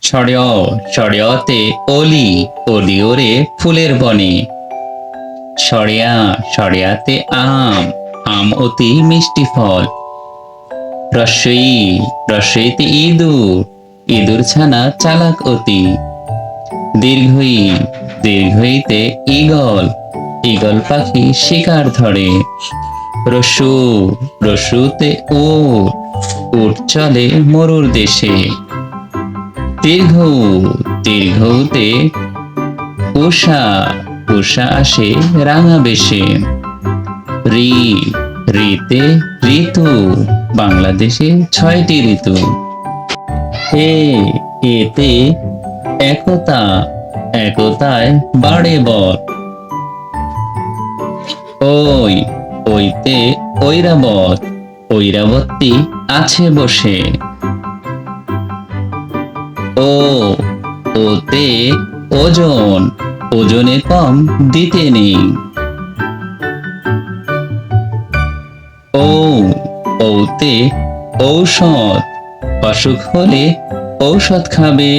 ছড়য় ছড়য়তে অলি অলি ওরে ফুলের বনে। সরিয়া সরিয়াতে আম আম অতি মিষ্টি ফল। রস্বই রস্বইতে ইঁদুর ইঁদুর ছানা চালাক অতি। দীর্ঘই দীর্ঘইতে ঈগল ঈগল পাখি শিকার ধরে। রস্যু রস্যুতে উট উট চলে মরুর দেশে। দীর্ঘ দীর্ঘতে উষা উষা আসে রাঙা বেশে। রি রিতে ঋতু বাংলাদেশে 6টি ঋতু। এ এতে একতা একতায় বাড়ে বট। ওই ওইতে ঐরাবত ঐরাবতী আছে বসে। ও ওতে ওজন ওজনে কম দিতে নেই। ও ওতে ঔষধ অসুখ হলে ঔষধ খাবে।